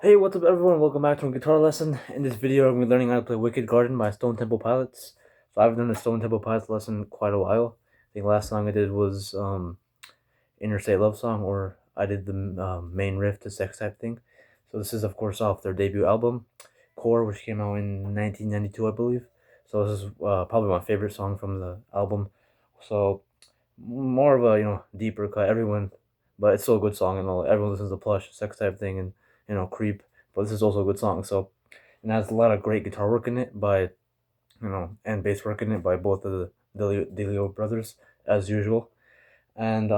Hey, what's up everyone? Welcome back to a guitar lesson. In this video, I'm going to be learning how to play Wicked Garden by Stone Temple Pilots. So I haven't done a Stone Temple Pilots lesson quite a while. I think the last song I did was Interstate Love Song, or I did the main riff to Sex Type Thing. So this is, of course, off their debut album, Core, which came out in 1992, I believe. So this is probably my favorite song from the album. So more of a, deeper cut, but it's still a good song, and everyone listens to Plush, Sex Type Thing, and Creep, but this is also a good song. So, and it has a lot of great guitar work in it and bass work in it by both of the Deleo Brothers, as usual. And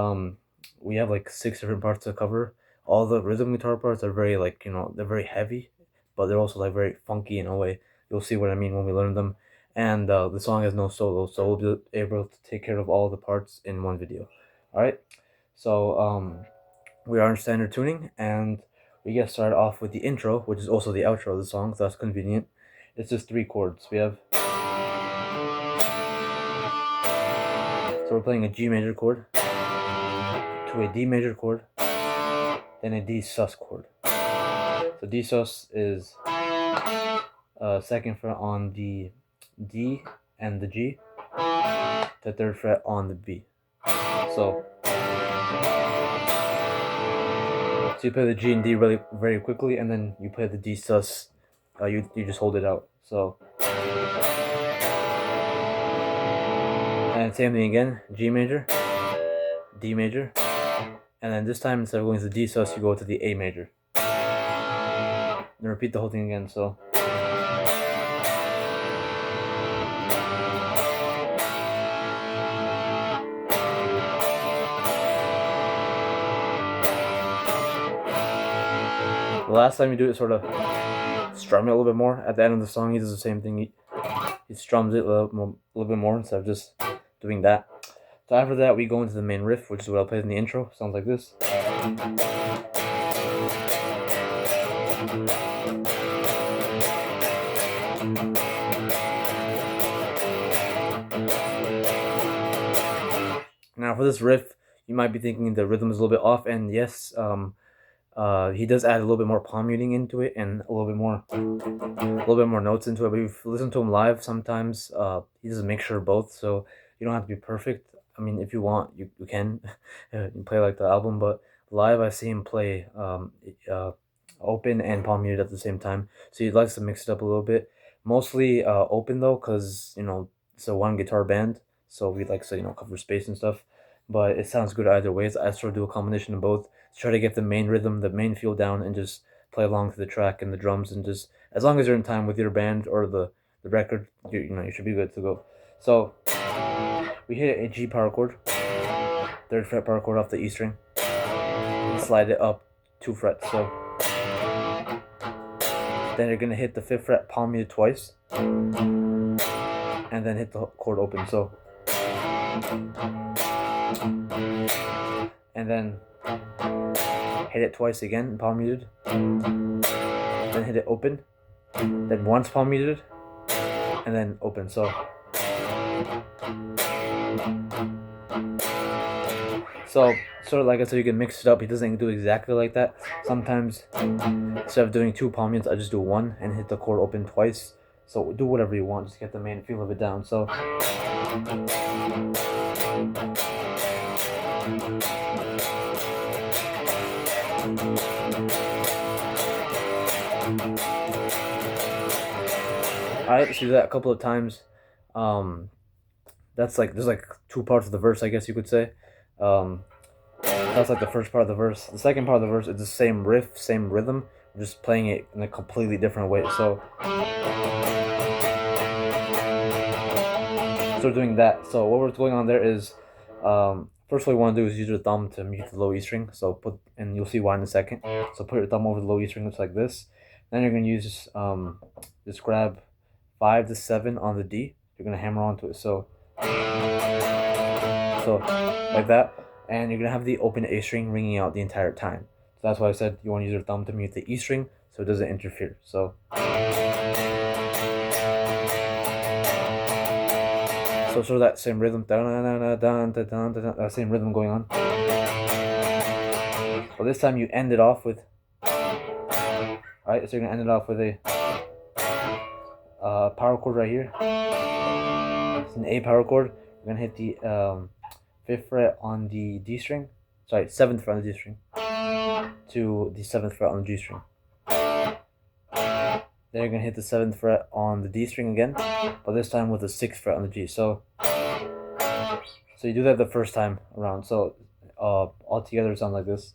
we have like 6 different parts to cover. All the rhythm guitar parts are very they're very heavy, but they're also like very funky in a way. You'll see what I mean when we learn them. And the song has no solo, so we'll be able to take care of all the parts in one video. All right, so we are in standard tuning, and we get started off with the intro, which is also the outro of the song, so that's convenient. It's just 3 chords. We have, so we're playing a G major chord to a D major chord, then a D sus chord. So D sus is second fret on the D and the G, the 3rd fret on the B. So you play the G and D really very quickly, and then you play the D sus. You just hold it out. So, and same thing again: G major, D major, and then this time instead of going to the D sus, you go to the A major. And repeat the whole thing again. So. The last time you do it, sort of strum it a little bit more. At the end of the song, he does the same thing. He strums it a little bit more instead of just doing that. So after that, we go into the main riff, which is what I'll play in the intro. Sounds like this. Now for this riff, you might be thinking the rhythm is a little bit off, and yes, he does add a little bit more palm muting into it and a little bit more notes into it. But if you listen to him live, sometimes he does a mixture of both, so you don't have to be perfect. I mean, if you want, you can you play like the album, but live I see him play open and palm muted at the same time. So he likes to mix it up a little bit. Mostly open though, because it's a one guitar band, so we like to cover space and stuff. But it sounds good either ways. I sort of do a combination of both to try to get the main rhythm, the main feel down, and just play along to the track and the drums, and just as long as you're in time with your band or the record, you should be good to go. So we hit a G power chord, 3rd fret power chord off the E string, and slide it up 2 frets. So then you're gonna hit the 5th fret palm muted twice, and then hit the chord open. So, and then hit it twice again, palm muted, then hit it open, then once palm muted, and then open. So sort of like I said, you can mix it up. He doesn't do exactly like that. Sometimes instead of doing 2 palm mutes, I just do 1 and hit the chord open twice. So do whatever you want, just get the main feel of it down. So Alright, let's do that a couple of times. That's like there's like two parts of the verse, I guess you could say. Um, that's like the first part of the verse. The second part of the verse is the same riff, same rhythm, we're just playing it in a completely different way. So doing that. So what was going on there is, first what you want to do is use your thumb to mute the low E string. So and you'll see why in a second. So put your thumb over the low E string, looks like this. Then you're gonna use just grab 5 to 7 on the D. You're gonna hammer onto it. So like that, and you're gonna have the open A string ringing out the entire time. So that's why I said you want to use your thumb to mute the E string so it doesn't interfere. So sort of that same rhythm, that same rhythm going on. But this time you end it off with, alright, so you're gonna end it off with a power chord right here. It's an A power chord. You're gonna hit the 5th fret on the D string, sorry, 7th fret on the D string, to the 7th fret on the G string. Then you're gonna hit the 7th fret on the D string again, but this time with the 6th fret on the G. So you do that the first time around. So all together it sounds like this.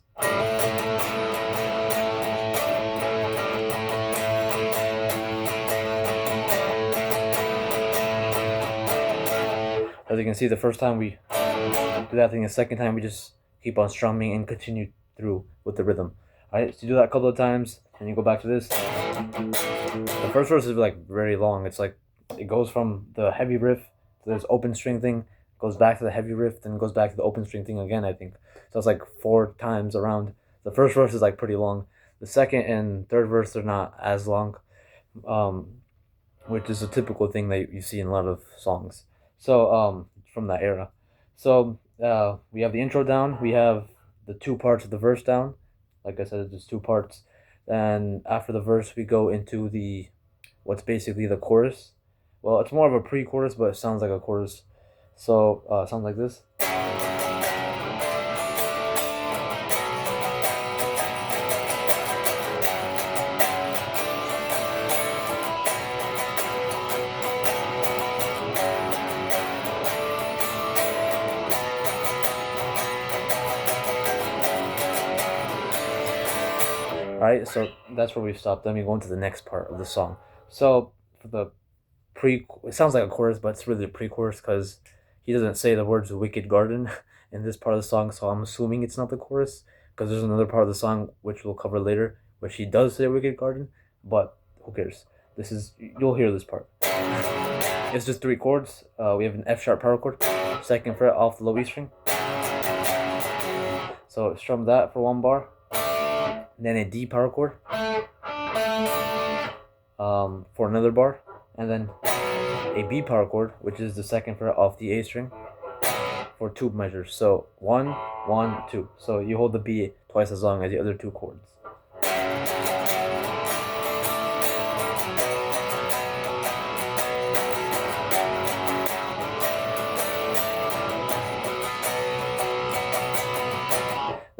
As you can see, the first time we do that thing, the second time we just keep on strumming and continue through with the rhythm. Alright, so you do that a couple of times, and you go back to this. The first verse is like very long. It's like it goes from the heavy riff to this open string thing, goes back to the heavy riff, then goes back to the open string thing again, I think. So it's like 4 times around. The first verse is like pretty long. The second and third verse are not as long, which is a typical thing that you see in a lot of songs. So from that era. So we have the intro down. We have the 2 parts of the verse down. Like I said, there's 2 parts. And after the verse, we go into what's basically the chorus. Well, it's more of a pre-chorus, but it sounds like a chorus. So it sounds like this. Alright, so that's where we stopped. Then we go into the next part of the song. So for the it sounds like a chorus, but it's really a pre-chorus because he doesn't say the words "wicked garden" in this part of the song. So I'm assuming it's not the chorus because there's another part of the song which we'll cover later, which he does say "wicked garden," but who cares? You'll hear this part. It's just 3 chords. We have an F sharp power chord, 2nd fret off the low E string. So strum that for 1 bar. Then a D power chord for another bar, and then a B power chord, which is the 2nd fret off the A string, for 2 measures. So 1, 1, 2. So you hold the B twice as long as the other 2 chords.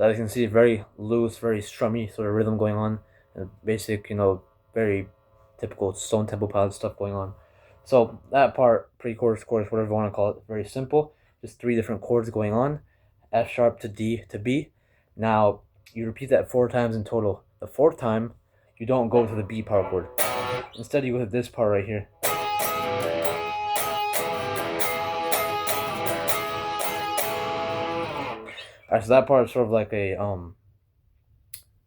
As you can see, very loose, very strummy sort of rhythm going on, and basic, very typical Stone Temple Pilots stuff going on. So that part, pre-chorus, chorus, whatever you want to call it, very simple. Just 3 different chords going on, F sharp to D to B. Now you repeat that 4 times in total. The 4th time, you don't go to the B power chord. Instead, you go to this part right here. Alright, so that part is sort of like a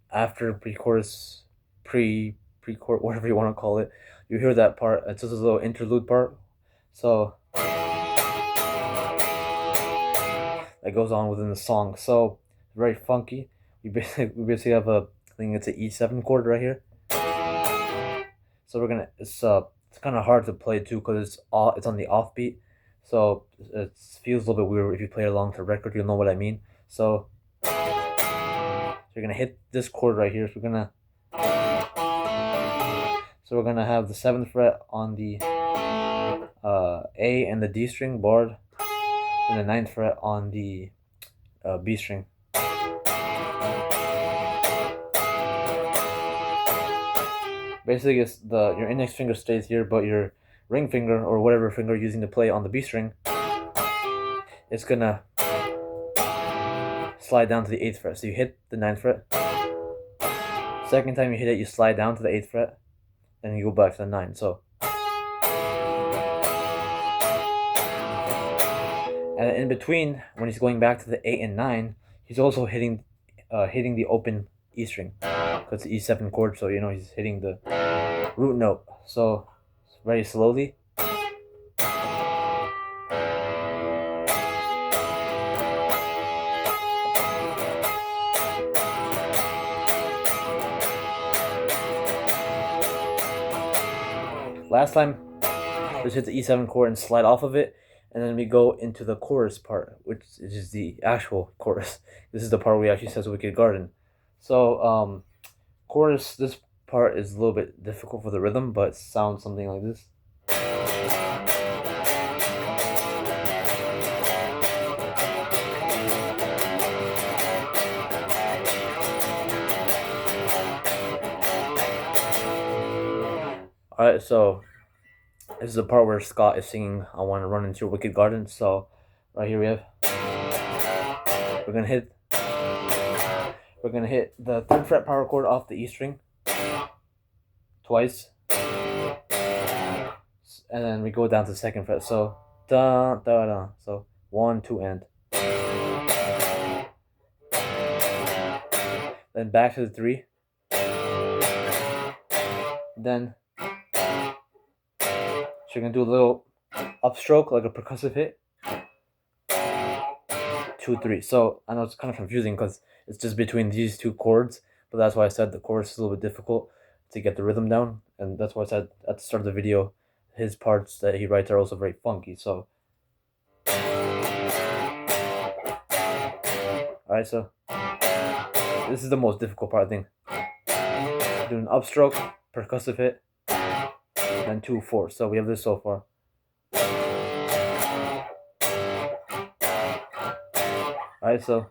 after pre-chorus, pre-chorus, whatever you want to call it. You hear that part. It's just a little interlude part. So that goes on within the song. So very funky. We basically have I think it's an E7 chord right here. So it's kind of hard to play too because it's on the offbeat. So it feels a little bit weird. If you play along to the record, you'll know what I mean. So you're gonna hit this chord right here. So we're gonna have the 7th fret on the A and the D string barred, and the 9th fret on the B string. Basically, it's your index finger stays here, but your ring finger or whatever finger you're using to play on the B string, it's gonna slide down to the 8th fret. So you hit the 9th fret. Second time you hit it, you slide down to the 8th fret, and you go back to the 9. So, and in between, when he's going back to the 8 and 9, he's also hitting the open E string, because it's the E7 chord. So he's hitting the root note. So very slowly. Last time, just hit the E7 chord and slide off of it, and then we go into the chorus part, which is the actual chorus. This is the part where he actually says "Wicked Garden." So, chorus, this part is a little bit difficult for the rhythm, but it sounds something like this. Alright, so this is the part where Scott is singing "I Want to Run Into Your Wicked Garden." So right here we have, we're gonna hit the 3rd fret power chord off the E string twice, and then we go down to the 2nd fret. So da da da. So 1, 2, and then back to the 3. Then so you're gonna do a little upstroke, like a percussive hit. 2, 3. So I know it's kind of confusing because it's just between these two chords, but that's why I said the chorus is a little bit difficult to get the rhythm down, and that's why I said at the start of the video, his parts that he writes are also very funky. So, alright, so this is the most difficult part, I think. Do an upstroke, percussive hit, then 2, 4. So we have this so far. Alright, so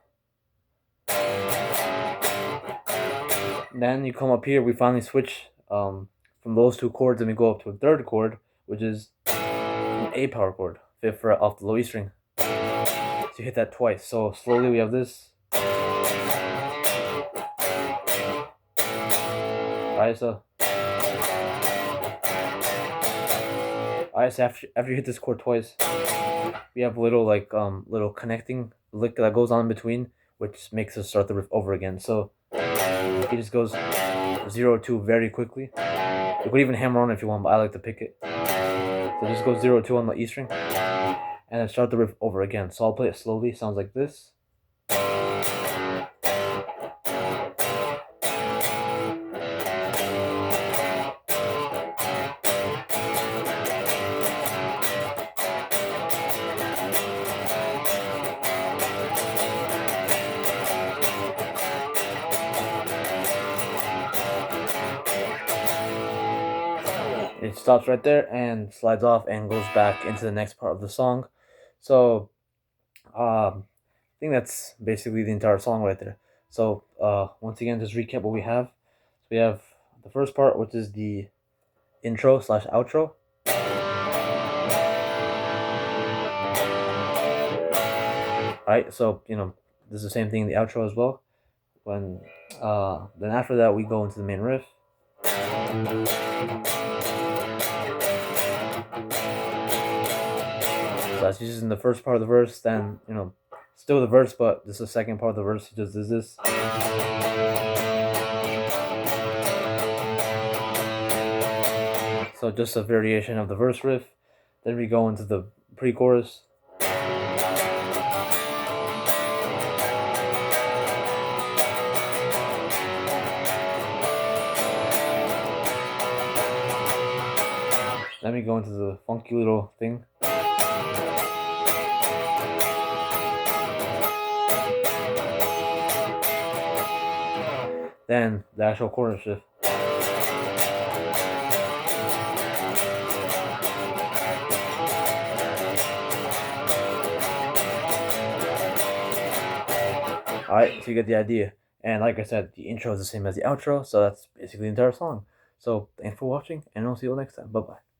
then you come up here, we finally switch from those two chords, and we go up to a 3rd chord, which is an A power chord, 5th fret off the low E string. So you hit that twice. So slowly we have this. Alright, so after you hit this chord twice, we have little little connecting lick that goes on in between, which makes us start the riff over again. So it just goes 0, 2 very quickly. You could even hammer on it if you want, but I like to pick it. So just go 0, 2 on the E string, and then start the riff over again. So I'll play it slowly. It sounds like this. It stops right there and slides off and goes back into the next part of the song. So I think that's basically the entire song right there. So once again, just recap what we have. So we have the first part, which is the intro / outro. Alright, so this is the same thing in the outro as well. When then after that we go into the main riff. So that's using the first part of the verse, then still the verse, but this is the second part of the verse. He just does this. So just a variation of the verse riff. Then we go into the pre-chorus. Then we go into the funky little thing. Then the actual chorus riff. Alright, so you get the idea. And like I said, the intro is the same as the outro, so that's basically the entire song. So thanks for watching, and I'll see you all next time. Bye bye.